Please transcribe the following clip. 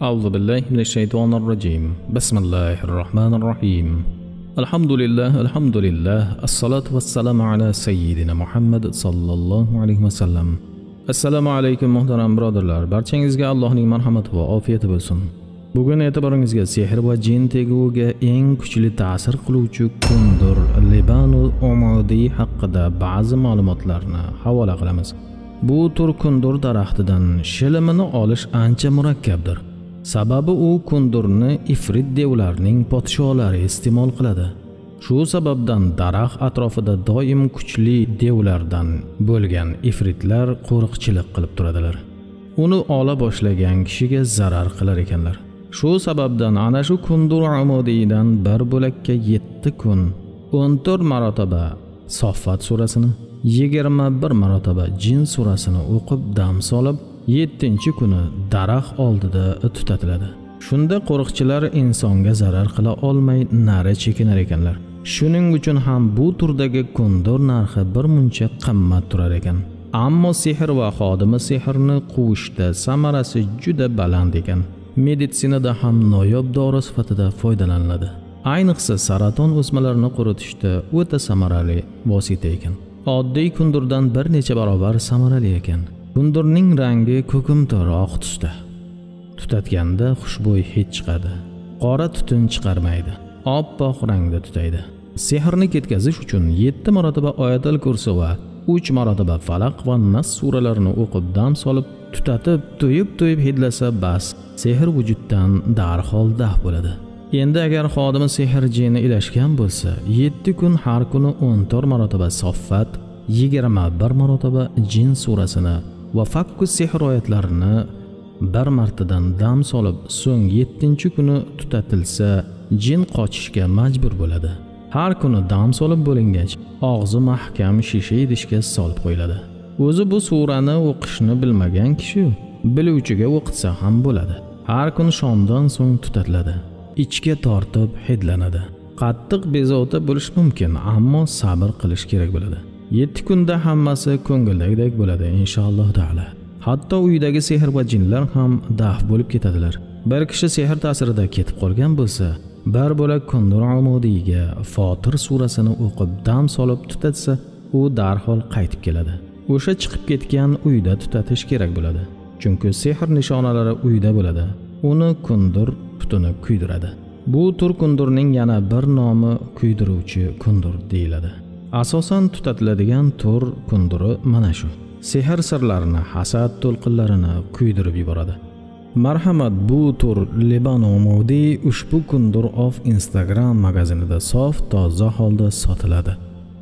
أعوذ بالله من الشيطان الرجيم. بسم الله الرحمن الرحيم. الحمد لله الصلاة والسلام على سيدنا محمد صلى الله عليه وسلم. Assalomu alaykum muhtaram birodarlar. Barchangizga Allohning marhamati va ofiyati bo'lsin. Bugun e'tiboringizga sehr va jin teguviga eng kuchli ta'sir qiluvchi kundur Libanu Umudi haqida ba'zi ma'lumotlarni havola qilamiz. Bu tur kundur daraxtidan shilimini olish ancha murakkabdir. Sababi u kundurni ifrit devlarning podsholari iste'mol qiladi. Shu sababdan daraxt atrofida doim kuchli devlardan bo'lgan ifritlar qo'riqchilik qilib turadilar. Uni ola boshlagan kishiga zarar qilar ekanlar. Shu sababdan ana shu kundur umudiydan bir bo'lakka 7 kun 14 marotaba Soffat surasini, 21 marotaba Jin surasini o'qib dam solib, 7-kuni daraxt oldida tutatiladi. Shunda qo'riqchilar insonga zarar qila olmay nari chekinar ekanlar. Shuning uchun ham bu turdagi kundur narxi bir muncha qimmat turar ekan. Ammo sehr va xodimi sehrni quvishda samarasi juda baland ekan. Meditsinada ham noyob dori sifatida foydalaniladi. Ayniqsa saraton o'smalarini quritishda o'ta samarali vosita ekan. Oddiy kundurdan bir necha barobar samarali ekan. Kundurning rangi ko'kimtir oq tusda. Tutatganda xushbo'y hid chiqadi. Qora tutun chiqarmaydi. Oppoq rangda tutaydi. Sehrni ketkazish uchun 7 marotaba Oyatul Kursi va 3 marotaba Falaq va Nas suralarini o'qib dam solib, tutatib, to'yib hidlasa bas, sehr vujuddan darhol daf bo'ladi. Endi agar xodimi sehr jini ilashgan bo'lsa, 7 kun har kuni 14 marotaba Soffat, 21 marotaba Jin surasini va Fakkus sehr oyatlarini bir martadan dam solib, so'ng 7-kuni tutatilsa, jin qochishga majbur bo'ladi. Har kuni dam solib bo'lingach, og'zi mahkam shisha idishga solib qo'yiladi. O'zi bu surani o'qishni bilmagan kishi biluvchiga o'qitsa ham bo'ladi. Har kun shomdan so'ng tutatiladi. Ichga tortib hidlanadi. Qattiq bezovta bo'lish mumkin, ammo sabr qilish kerak bo'ladi. 7 kunda hammasi ko'ngildagidek bo'ladi inshaalloh taala. Hatto uydagi sehr va jinlar ham daf bo'lib ketadilar. Bir kishi sehr ta'sirida ketib qolgan bo'lsa, bir bo'lak kundur umudiyga Fotir surasini o'qib dam solib tutatsa, u darhol qaytib keladi. O'sha chiqib ketgan uyda tutatish kerak bo'ladi. Chunki sehr nishonalari uyda bo'ladi. Uni kundur tutuni kuydiradi. Bu tur kundurning yana bir nomi kuydiruvchi kundur deyiladi. Asosan tutatiladigan tur kunduri mana shu. Sehr sirlarini, hasad to'lqinlarini kuydirib yuboradi. Marhamat, bu tur Libanu Umudi ushbu kundur of Instagram magazinida sof toza holda sotiladi.